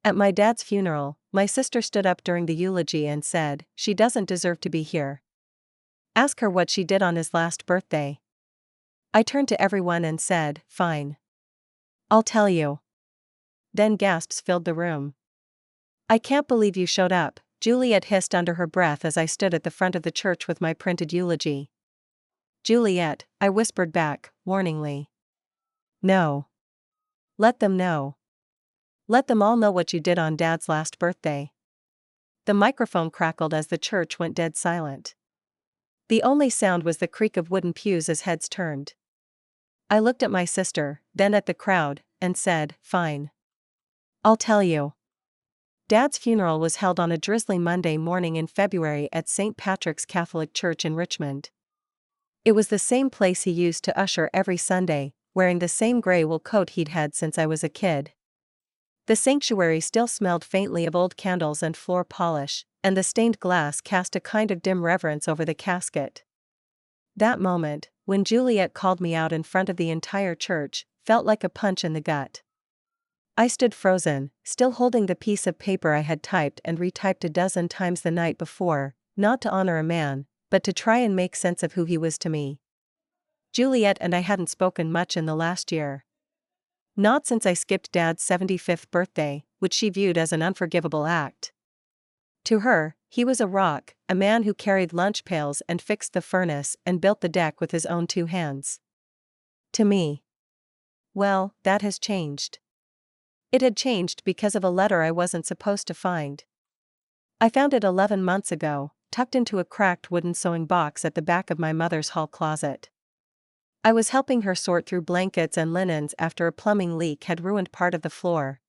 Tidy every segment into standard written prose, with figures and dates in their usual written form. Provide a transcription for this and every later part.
At my dad's funeral, my sister stood up during the eulogy and said, "She doesn't deserve to be here. Ask her what she did on his last birthday." I turned to everyone and said, "Fine. I'll tell you." Then gasps filled the room. "I can't believe you showed up," Juliet hissed under her breath as I stood at the front of the church with my printed eulogy. "Juliet," I whispered back, warningly. "No. Let them know. Let them all know what you did on Dad's last birthday." The microphone crackled as the church went dead silent. The only sound was the creak of wooden pews as heads turned. I looked at my sister, then at the crowd, and said, "Fine. I'll tell you." Dad's funeral was held on a drizzly Monday morning in February at St. Patrick's Catholic Church in Richmond. It was the same place he used to usher every Sunday, wearing the same gray wool coat he'd had since I was a kid. The sanctuary still smelled faintly of old candles and floor polish, and the stained glass cast a kind of dim reverence over the casket. That moment, when Juliet called me out in front of the entire church, felt like a punch in the gut. I stood frozen, still holding the piece of paper I had typed and retyped a dozen times the night before, not to honor a man, but to try and make sense of who he was to me. Juliet and I hadn't spoken much in the last year. Not since I skipped Dad's 75th birthday, which she viewed as an unforgivable act. To her, he was a rock, a man who carried lunch pails and fixed the furnace and built the deck with his own two hands. To me, well, that has changed. It had changed because of a letter I wasn't supposed to find. I found it 11 months ago, tucked into a cracked wooden sewing box at the back of my mother's hall closet. I was helping her sort through blankets and linens after a plumbing leak had ruined part of the floor.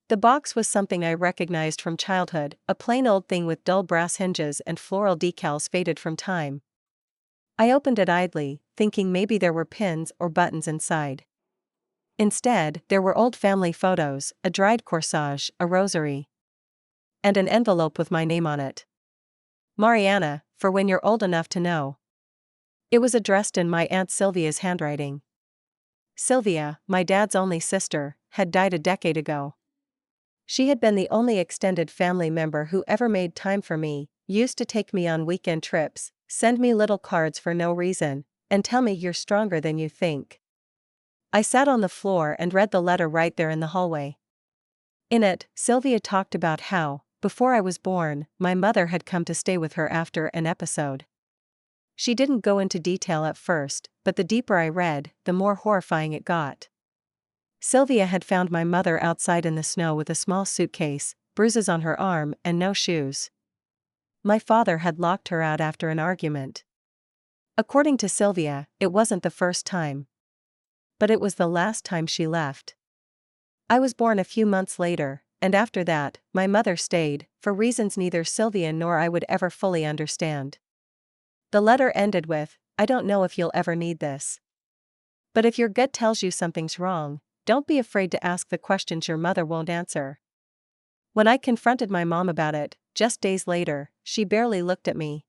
The box was something I recognized from childhood, a plain old thing with dull brass hinges and floral decals faded from time. I opened it idly, thinking maybe there were pins or buttons inside. Instead, there were old family photos, a dried corsage, a rosary, and an envelope with my name on it. "Mariana, for when you're old enough to know." It was addressed in my Aunt Sylvia's handwriting. Sylvia, my dad's only sister, had died a decade ago. She had been the only extended family member who ever made time for me, used to take me on weekend trips, send me little cards for no reason, and tell me you're stronger than you think. I sat on the floor and read the letter right there in the hallway. In it, Sylvia talked about how, before I was born, my mother had come to stay with her after an episode. She didn't go into detail at first, but the deeper I read, the more horrifying it got. Sylvia had found my mother outside in the snow with a small suitcase, bruises on her arm, and no shoes. My father had locked her out after an argument. According to Sylvia, it wasn't the first time. But it was the last time she left. I was born a few months later, and after that, my mother stayed, for reasons neither Sylvia nor I would ever fully understand. The letter ended with, "I don't know if you'll ever need this. But if your gut tells you something's wrong, don't be afraid to ask the questions your mother won't answer." When I confronted my mom about it, just days later, she barely looked at me.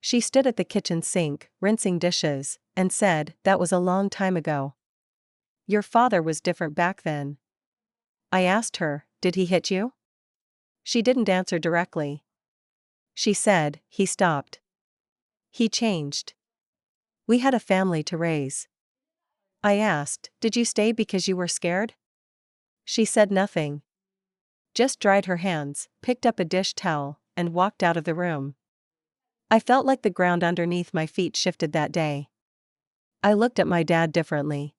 She stood at the kitchen sink, rinsing dishes, and said, "That was a long time ago. Your father was different back then." I asked her, "Did he hit you?" She didn't answer directly. She said, "He stopped. He changed. We had a family to raise." I asked, "Did you stay because you were scared?" She said nothing. Just dried her hands, picked up a dish towel, and walked out of the room. I felt like the ground underneath my feet shifted that day. I looked at my dad differently.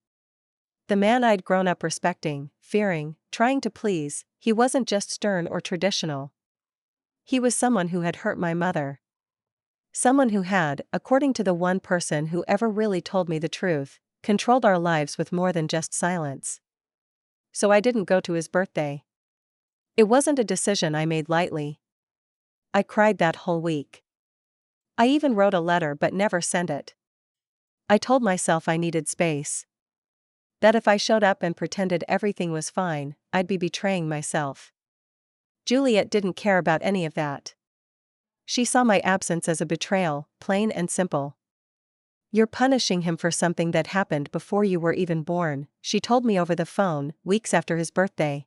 The man I'd grown up respecting, fearing, trying to please, he wasn't just stern or traditional. He was someone who had hurt my mother. Someone who had, according to the one person who ever really told me the truth, controlled our lives with more than just silence. So I didn't go to his birthday. It wasn't a decision I made lightly. I cried that whole week. I even wrote a letter but never sent it. I told myself I needed space. That if I showed up and pretended everything was fine, I'd be betraying myself. Juliet didn't care about any of that. She saw my absence as a betrayal, plain and simple. "You're punishing him for something that happened before you were even born," she told me over the phone, weeks after his birthday.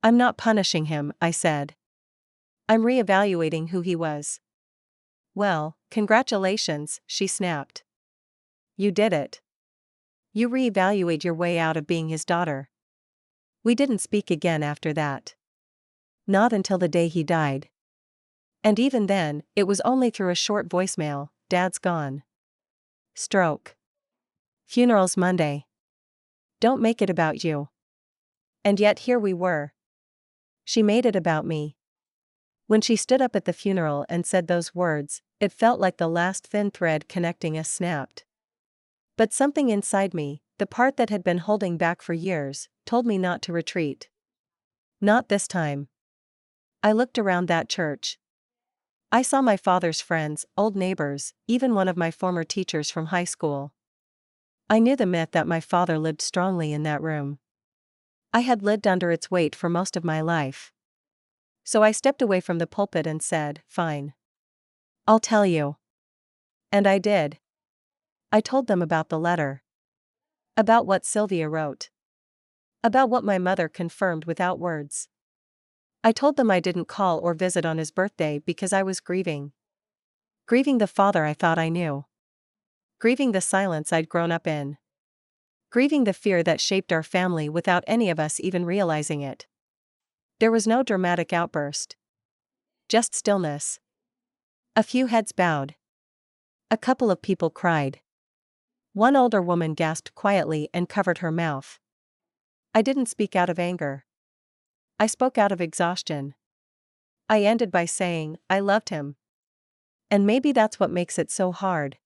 I'm not punishing him, I said. I'm reevaluating who he was. Well, congratulations, she snapped. You did it. You reevaluate your way out of being his daughter. We didn't speak again after that. Not until the day he died. And even then, it was only through a short voicemail. Dad's gone. Stroke. Funeral's Monday. Don't make it about you. And yet here we were. She made it about me. When she stood up at the funeral and said those words, it felt like the last thin thread connecting us snapped. But something inside me, the part that had been holding back for years, told me not to retreat. Not this time. I looked around that church. I saw my father's friends, old neighbors, even one of my former teachers from high school. I knew the myth that my father lived strongly in that room. I had lived under its weight for most of my life. So I stepped away from the pulpit and said, fine. I'll tell you. And I did. I told them about the letter. About what Sylvia wrote. About what my mother confirmed without words. I told them I didn't call or visit on his birthday because I was grieving. Grieving the father I thought I knew. Grieving the silence I'd grown up in. Grieving the fear that shaped our family without any of us even realizing it. There was no dramatic outburst. Just stillness. A few heads bowed. A couple of people cried. One older woman gasped quietly and covered her mouth. I didn't speak out of anger. I spoke out of exhaustion. I ended by saying, I loved him. And maybe that's what makes it so hard.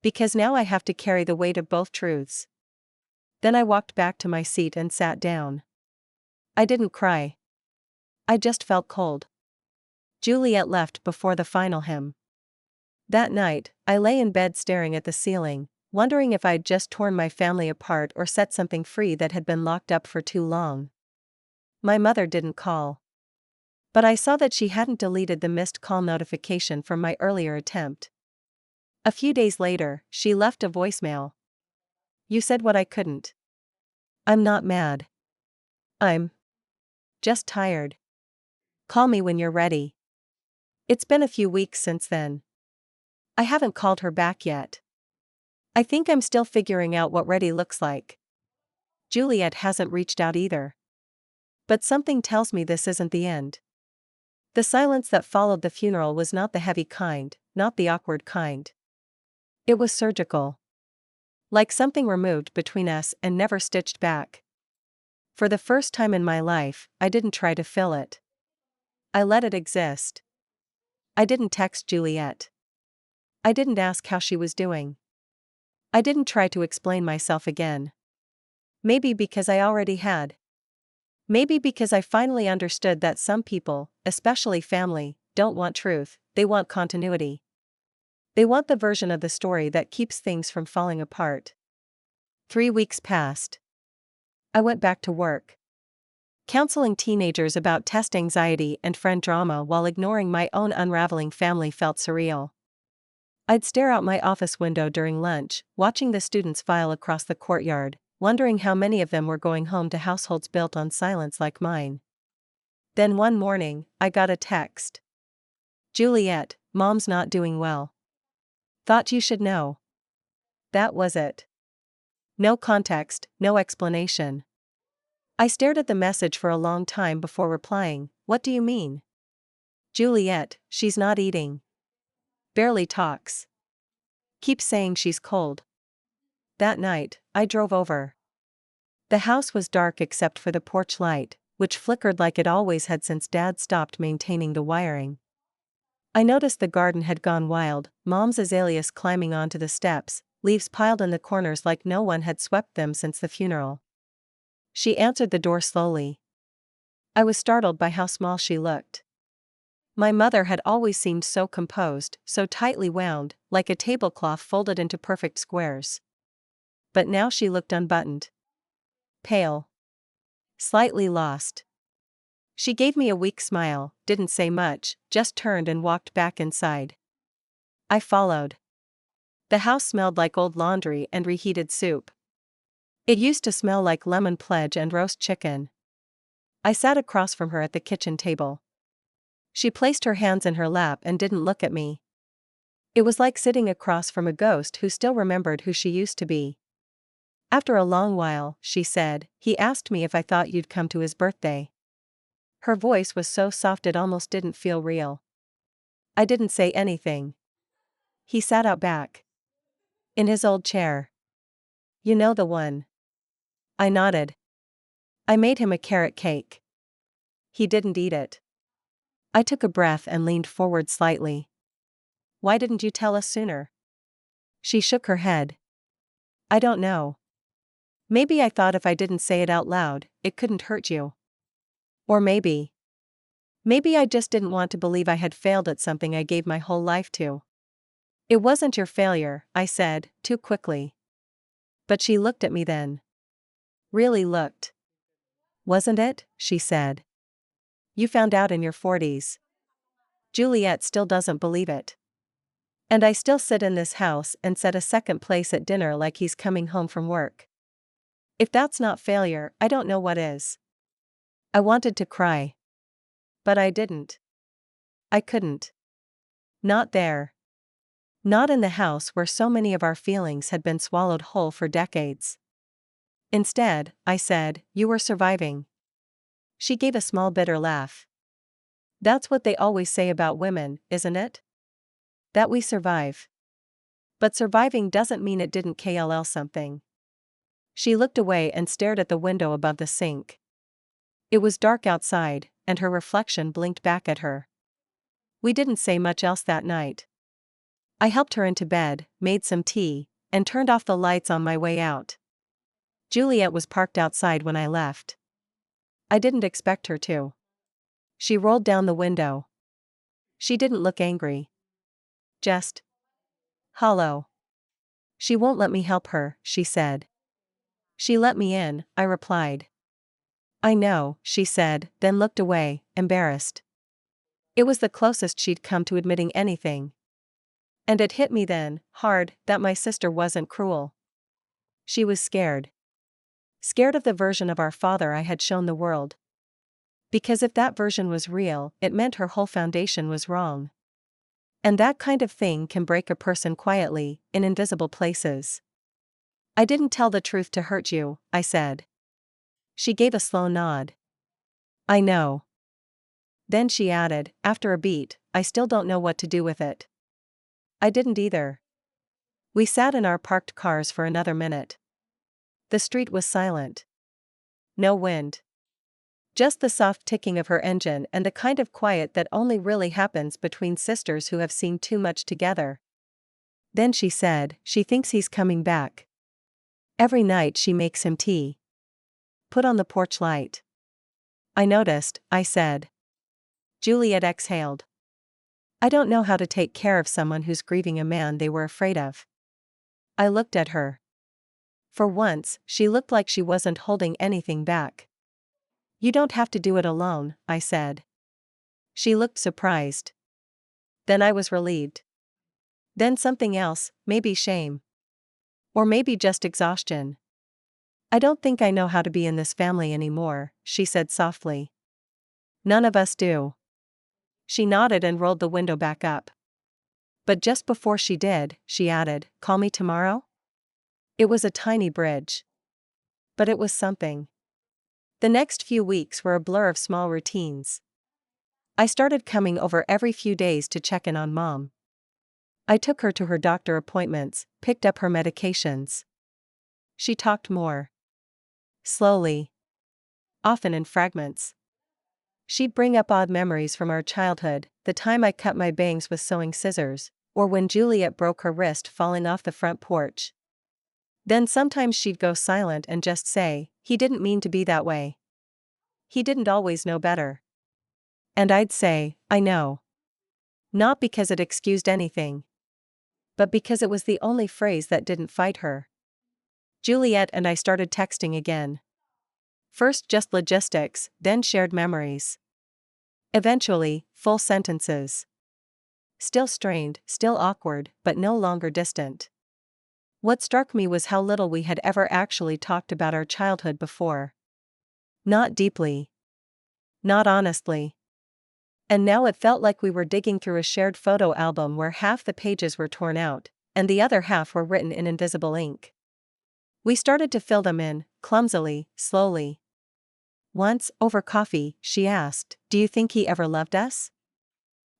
Because now I have to carry the weight of both truths. Then I walked back to my seat and sat down. I didn't cry. I just felt cold. Juliet left before the final hymn. That night, I lay in bed staring at the ceiling, wondering if I'd just torn my family apart or set something free that had been locked up for too long. My mother didn't call. But I saw that she hadn't deleted the missed call notification from my earlier attempt. A few days later, she left a voicemail. You said what I couldn't. I'm not mad. I'm just tired. Call me when you're ready. It's been a few weeks since then. I haven't called her back yet. I think I'm still figuring out what ready looks like. Juliet hasn't reached out either. But something tells me this isn't the end. The silence that followed the funeral was not the heavy kind, not the awkward kind. It was surgical. Like something removed between us and never stitched back. For the first time in my life, I didn't try to fill it. I let it exist. I didn't text Juliet. I didn't ask how she was doing. I didn't try to explain myself again. Maybe because I already had. Maybe because I finally understood that some people, especially family, don't want truth, they want continuity. They want the version of the story that keeps things from falling apart. 3 weeks passed. I went back to work. Counseling teenagers about test anxiety and friend drama while ignoring my own unraveling family felt surreal. I'd stare out my office window during lunch, watching the students file across the courtyard, wondering how many of them were going home to households built on silence like mine. Then one morning, I got a text. Juliet, Mom's not doing well. Thought you should know. That was it. No context, no explanation. I stared at the message for a long time before replying, what do you mean? Juliet, she's not eating. Barely talks. Keeps saying she's cold. That night, I drove over. The house was dark except for the porch light, which flickered like it always had since Dad stopped maintaining the wiring. I noticed the garden had gone wild, Mom's azaleas climbing onto the steps, leaves piled in the corners like no one had swept them since the funeral. She answered the door slowly. I was startled by how small she looked. My mother had always seemed so composed, so tightly wound, like a tablecloth folded into perfect squares. But now she looked unbuttoned. Pale. Slightly lost. She gave me a weak smile, didn't say much, just turned and walked back inside. I followed. The house smelled like old laundry and reheated soup. It used to smell like lemon pledge and roast chicken. I sat across from her at the kitchen table. She placed her hands in her lap and didn't look at me. It was like sitting across from a ghost who still remembered who she used to be. After a long while, she said, "He asked me if I thought you'd come to his birthday." Her voice was so soft it almost didn't feel real. I didn't say anything. He sat out back. In his old chair. "You know the one." I nodded. I made him a carrot cake. He didn't eat it. I took a breath and leaned forward slightly. "Why didn't you tell us sooner?" She shook her head. "I don't know. Maybe I thought if I didn't say it out loud, it couldn't hurt you. Or maybe I just didn't want to believe I had failed at something I gave my whole life to." "It wasn't your failure," I said, too quickly. But she looked at me then. Really looked. "Wasn't it?" she said. "You found out in your 40s. Juliet still doesn't believe it. And I still sit in this house and set a second place at dinner like he's coming home from work. If that's not failure, I don't know what is." I wanted to cry. But I didn't. I couldn't. Not there. Not in the house where so many of our feelings had been swallowed whole for decades. Instead, I said, "You were surviving." She gave a small bitter laugh. "That's what they always say about women, isn't it? That we survive. But surviving doesn't mean it didn't kill something." She looked away and stared at the window above the sink. It was dark outside, and her reflection blinked back at her. We didn't say much else that night. I helped her into bed, made some tea, and turned off the lights on my way out. Juliet was parked outside when I left. I didn't expect her to. She rolled down the window. She didn't look angry. Just hollow. "She won't let me help her," she said. "She let me in," I replied. "I know," she said, then looked away, embarrassed. It was the closest she'd come to admitting anything. And it hit me then, hard, that my sister wasn't cruel. She was scared. Scared of the version of our father I had shown the world. Because if that version was real, it meant her whole foundation was wrong. And that kind of thing can break a person quietly, in invisible places. "I didn't tell the truth to hurt you," I said. She gave a slow nod. "I know." Then she added, after a beat, "I still don't know what to do with it." I didn't either. We sat in our parked cars for another minute. The street was silent. No wind. Just the soft ticking of her engine and the kind of quiet that only really happens between sisters who have seen too much together. Then she said, "She thinks he's coming back. Every night she makes him tea. Put on the porch light." "I noticed," I said. Juliet exhaled. "I don't know how to take care of someone who's grieving a man they were afraid of." I looked at her. For once, she looked like she wasn't holding anything back. "You don't have to do it alone," I said. She looked surprised. Then I was relieved. Then something else, maybe shame. Or maybe just exhaustion. "I don't think I know how to be in this family anymore," she said softly. "None of us do." She nodded and rolled the window back up. But just before she did, she added, "Call me tomorrow?" It was a tiny bridge. But it was something. The next few weeks were a blur of small routines. I started coming over every few days to check in on Mom. I took her to her doctor appointments, picked up her medications. She talked more. Slowly. Often in fragments. She'd bring up odd memories from our childhood, the time I cut my bangs with sewing scissors, or when Juliet broke her wrist falling off the front porch. Then sometimes she'd go silent and just say, "He didn't mean to be that way. He didn't always know better." And I'd say, "I know." Not because it excused anything. But because it was the only phrase that didn't fight her. Juliet and I started texting again. First just logistics, then shared memories. Eventually, full sentences. Still strained, still awkward, but no longer distant. What struck me was how little we had ever actually talked about our childhood before. Not deeply. Not honestly. And now it felt like we were digging through a shared photo album where half the pages were torn out, and the other half were written in invisible ink. We started to fill them in, clumsily, slowly. Once, over coffee, she asked, "Do you think he ever loved us?"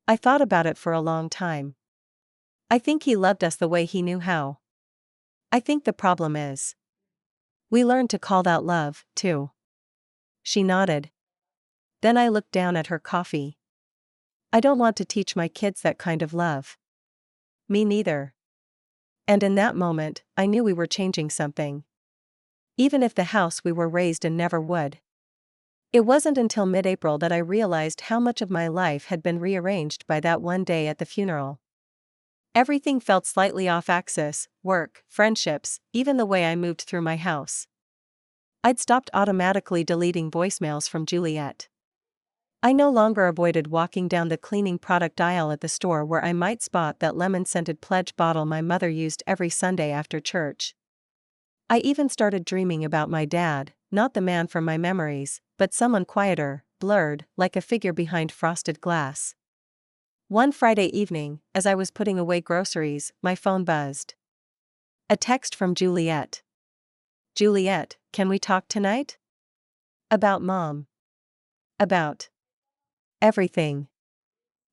I thought about it for a long time. I think he loved us the way he knew how. I think the problem is, we learned to call that love, too. She nodded. Then I looked down at her coffee. I don't want to teach my kids that kind of love. Me neither. And in that moment, I knew we were changing something. Even if the house we were raised in never would. It wasn't until mid-April that I realized how much of my life had been rearranged by that one day at the funeral. Everything felt slightly off axis: work, friendships, even the way I moved through my house. I'd stopped automatically deleting voicemails from Juliet. I no longer avoided walking down the cleaning product aisle at the store where I might spot that lemon-scented Pledge bottle my mother used every Sunday after church. I even started dreaming about my dad, not the man from my memories, but someone quieter, blurred, like a figure behind frosted glass. One Friday evening, as I was putting away groceries, my phone buzzed. A text from Juliet. "Juliet, can we talk tonight?" "About Mom." "About everything."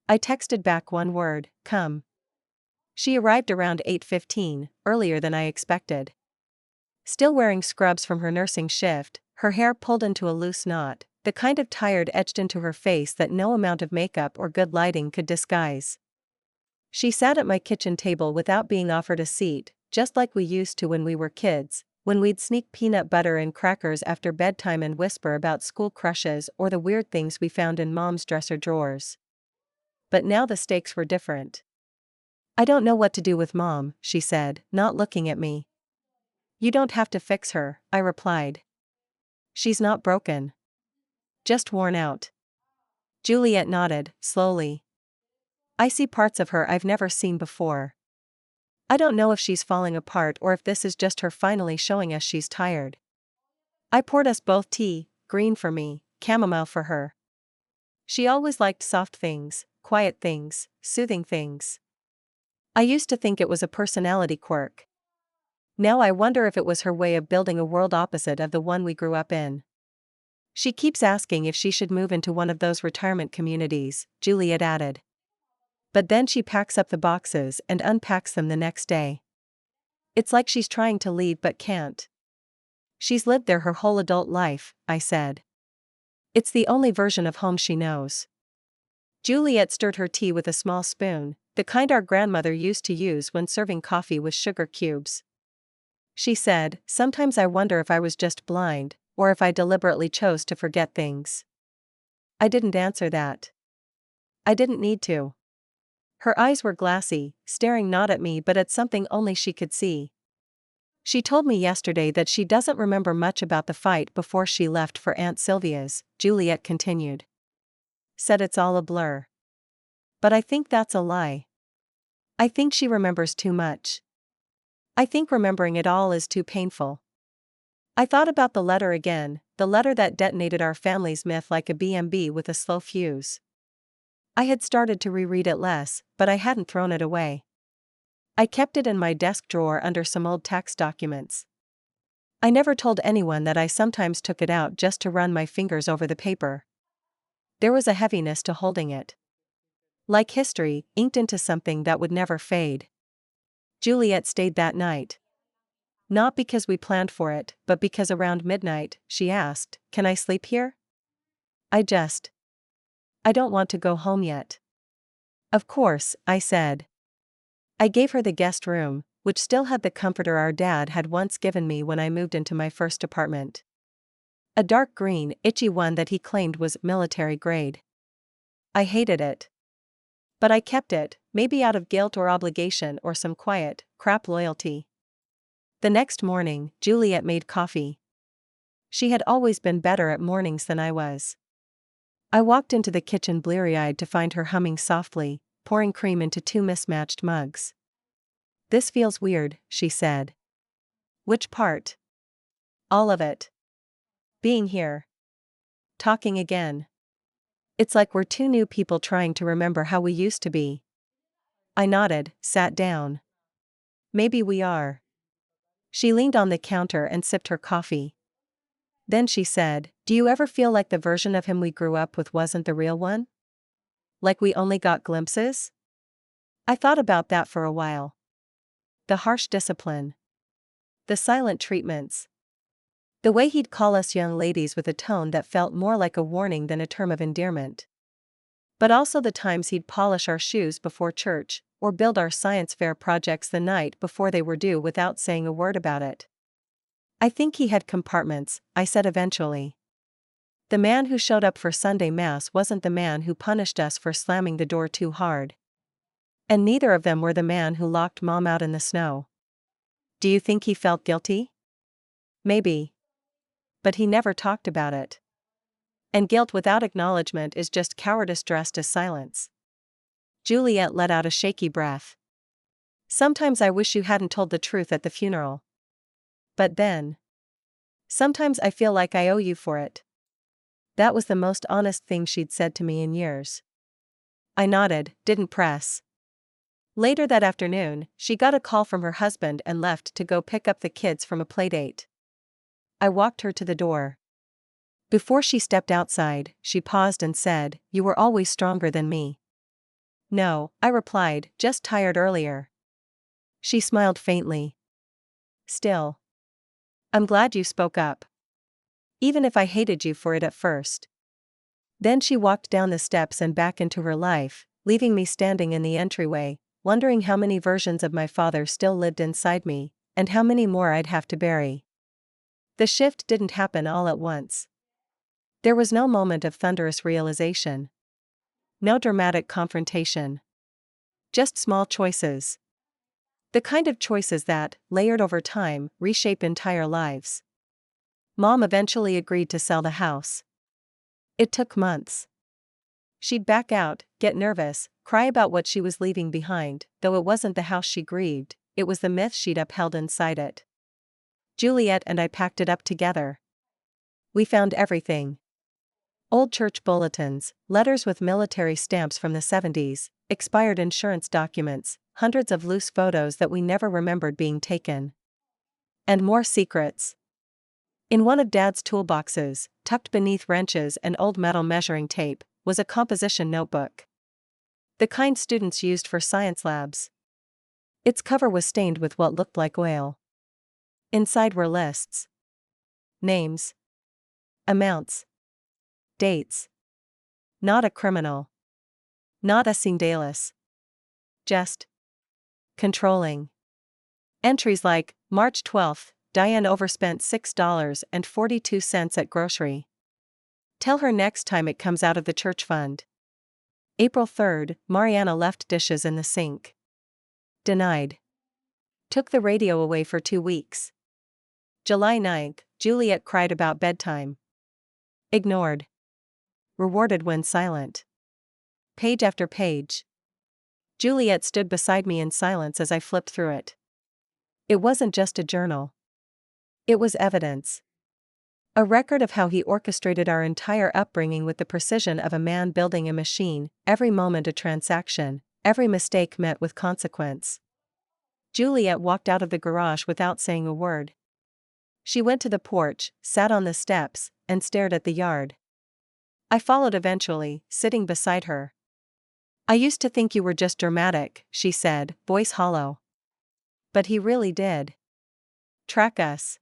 I texted back one word: "Come." She arrived around 8:15, earlier than I expected. Still wearing scrubs from her nursing shift, her hair pulled into a loose knot, the kind of tired etched into her face that no amount of makeup or good lighting could disguise. She sat at my kitchen table without being offered a seat, just like we used to when we were kids, when we'd sneak peanut butter and crackers after bedtime and whisper about school crushes or the weird things we found in Mom's dresser drawers. But now the stakes were different. "I don't know what to do with Mom," she said, not looking at me. "You don't have to fix her," I replied. "She's not broken. Just worn out." Juliet nodded, slowly. "I see parts of her I've never seen before. I don't know if she's falling apart or if this is just her finally showing us she's tired." I poured us both tea, green for me, chamomile for her. She always liked soft things, quiet things, soothing things. I used to think it was a personality quirk. Now I wonder if it was her way of building a world opposite of the one we grew up in. "She keeps asking if she should move into one of those retirement communities," Juliet added. "But then she packs up the boxes and unpacks them the next day. It's like she's trying to leave but can't." "She's lived there her whole adult life," I said. "It's the only version of home she knows." Juliet stirred her tea with a small spoon, the kind our grandmother used to use when serving coffee with sugar cubes. She said, "Sometimes I wonder if I was just blind, or if I deliberately chose to forget things." I didn't answer that. I didn't need to. Her eyes were glassy, staring not at me but at something only she could see. "She told me yesterday that she doesn't remember much about the fight before she left for Aunt Sylvia's," Juliet continued. "Said it's all a blur. But I think that's a lie. I think she remembers too much. I think remembering it all is too painful." I thought about the letter again, the letter that detonated our family's myth like a BMB with a slow fuse. I had started to reread it less, but I hadn't thrown it away. I kept it in my desk drawer under some old tax documents. I never told anyone that I sometimes took it out just to run my fingers over the paper. There was a heaviness to holding it. Like history, inked into something that would never fade. Juliet stayed that night. Not because we planned for it, but because around midnight, she asked, "Can I sleep here?" I don't want to go home yet." "Of course," I said. I gave her the guest room, which still had the comforter our dad had once given me when I moved into my first apartment. A dark green, itchy one that he claimed was military grade. I hated it. But I kept it, maybe out of guilt or obligation or some quiet, crap loyalty. The next morning, Juliet made coffee. She had always been better at mornings than I was. I walked into the kitchen bleary-eyed to find her humming softly, pouring cream into two mismatched mugs. "This feels weird," she said. "Which part?" "All of it. Being here. Talking again. It's like we're two new people trying to remember how we used to be. I nodded, sat down. Maybe we are. She leaned on the counter and sipped her coffee. Then she said, "Do you ever feel like the version of him we grew up with wasn't the real one? Like we only got glimpses?" I thought about that for a while. The harsh discipline. The silent treatments. The way he'd call us young ladies with a tone that felt more like a warning than a term of endearment. But also the times he'd polish our shoes before church, or build our science fair projects the night before they were due without saying a word about it. "I think he had compartments," I said eventually. The man who showed up for Sunday Mass wasn't the man who punished us for slamming the door too hard. And neither of them were the man who locked Mom out in the snow. Do you think he felt guilty? Maybe. But he never talked about it. And guilt without acknowledgement is just cowardice dressed as silence. Juliet let out a shaky breath. Sometimes I wish you hadn't told the truth at the funeral. But then. Sometimes I feel like I owe you for it. That was the most honest thing she'd said to me in years. I nodded, didn't press. Later that afternoon, she got a call from her husband and left to go pick up the kids from a playdate. I walked her to the door. Before she stepped outside, she paused and said, "You were always stronger than me." "No," I replied, "just tired earlier." She smiled faintly. "Still. I'm glad you spoke up. Even if I hated you for it at first." Then she walked down the steps and back into her life, leaving me standing in the entryway, wondering how many versions of my father still lived inside me, and how many more I'd have to bury. The shift didn't happen all at once. There was no moment of thunderous realization. No dramatic confrontation. Just small choices. The kind of choices that, layered over time, reshape entire lives. Mom eventually agreed to sell the house. It took months. She'd back out, get nervous, cry about what she was leaving behind, though it wasn't the house she grieved, it was the myth she'd upheld inside it. Juliet and I packed it up together. We found everything. Old church bulletins, letters with military stamps from the 70s, expired insurance documents, hundreds of loose photos that we never remembered being taken. And more secrets. In one of Dad's toolboxes, tucked beneath wrenches and old metal measuring tape, was a composition notebook. The kind students used for science labs. Its cover was stained with what looked like oil. Inside were lists. Names. Amounts. Dates. Not a criminal. Not a syndalis. Just. Controlling. Entries like, March 12th, Diane overspent $6.42 at grocery. Tell her next time it comes out of the church fund. April 3rd, Mariana left dishes in the sink. Denied. Took the radio away for 2 weeks. July 9th, Juliet cried about bedtime. Ignored. Rewarded when silent. Page after page. Juliet stood beside me in silence as I flipped through it. It wasn't just a journal. It was evidence. A record of how he orchestrated our entire upbringing with the precision of a man building a machine, every moment a transaction, every mistake met with consequence. Juliet walked out of the garage without saying a word. She went to the porch, sat on the steps, and stared at the yard. I followed eventually, sitting beside her. "I used to think you were just dramatic," she said, voice hollow. "But he really did. Track us.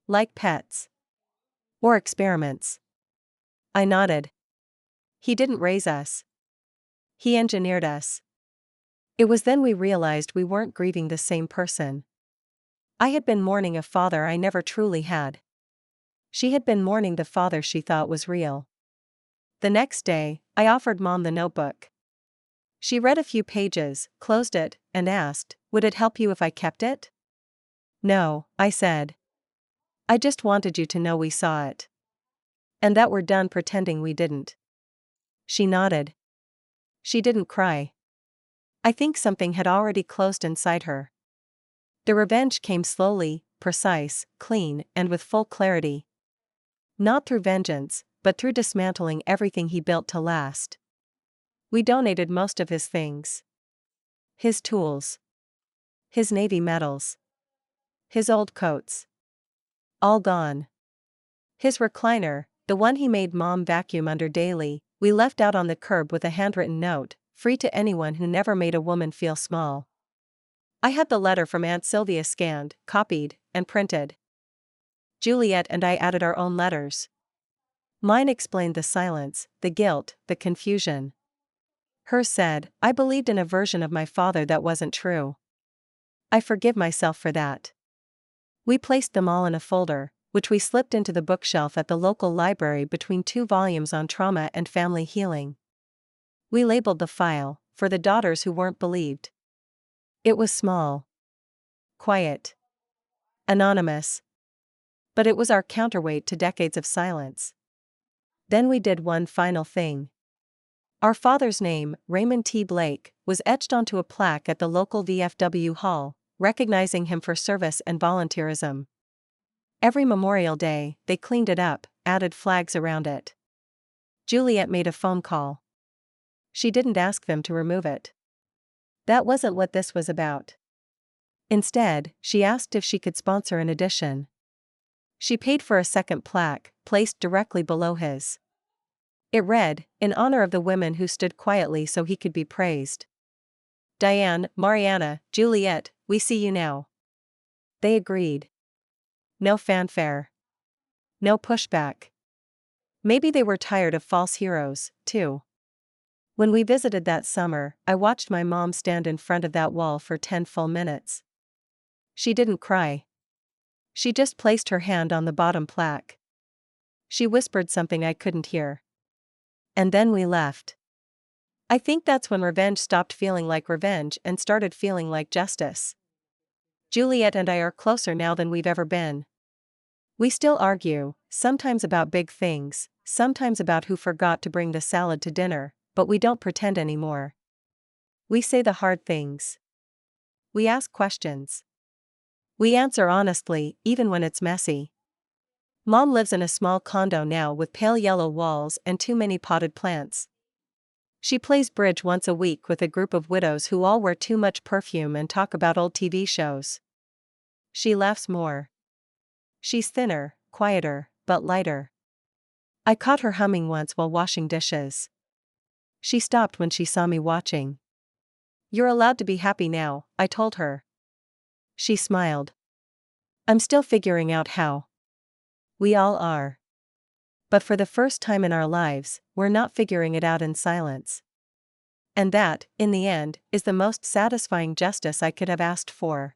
Like pets. Or experiments." I nodded. "He didn't raise us. He engineered us." It was then we realized we weren't grieving the same person. I had been mourning a father I never truly had. She had been mourning the father she thought was real. The next day, I offered Mom the notebook. She read a few pages, closed it, and asked, "Would it help you if I kept it?" "No," I said. "I just wanted you to know we saw it. And that we're done pretending we didn't." She nodded. She didn't cry. I think something had already closed inside her. The revenge came slowly, precise, clean, and with full clarity. Not through vengeance, but through dismantling everything he built to last. We donated most of his things. His tools. His Navy medals. His old coats. All gone. His recliner, the one he made Mom vacuum under daily, we left out on the curb with a handwritten note, free to anyone who never made a woman feel small. I had the letter from Aunt Sylvia scanned, copied, and printed. Juliet and I added our own letters. Mine explained the silence, the guilt, the confusion. Hers said, I believed in a version of my father that wasn't true. I forgive myself for that. We placed them all in a folder, which we slipped into the bookshelf at the local library between 2 volumes on trauma and family healing. We labeled the file, for the daughters who weren't believed. It was small. Quiet. Anonymous. But it was our counterweight to decades of silence. Then we did one final thing. Our father's name, Raymond T. Blake, was etched onto a plaque at the local VFW hall, recognizing him for service and volunteerism. Every Memorial Day, they cleaned it up, added flags around it. Juliet made a phone call. She didn't ask them to remove it. That wasn't what this was about. Instead, she asked if she could sponsor an edition. She paid for a second plaque, placed directly below his. It read, in honor of the women who stood quietly so he could be praised. Diane, Mariana, Juliet, we see you now. They agreed. No fanfare. No pushback. Maybe they were tired of false heroes, too. When we visited that summer, I watched my mom stand in front of that wall for 10 full minutes. She didn't cry. She just placed her hand on the bottom plaque. She whispered something I couldn't hear. And then we left. I think that's when revenge stopped feeling like revenge and started feeling like justice. Juliet and I are closer now than we've ever been. We still argue, sometimes about big things, sometimes about who forgot to bring the salad to dinner, but we don't pretend anymore. We say the hard things. We ask questions. We answer honestly, even when it's messy. Mom lives in a small condo now with pale yellow walls and too many potted plants. She plays bridge once a week with a group of widows who all wear too much perfume and talk about old TV shows. She laughs more. She's thinner, quieter, but lighter. I caught her humming once while washing dishes. She stopped when she saw me watching. You're allowed to be happy now, I told her. She smiled. I'm still figuring out how. We all are. But for the first time in our lives, we're not figuring it out in silence. And that, in the end, is the most satisfying justice I could have asked for.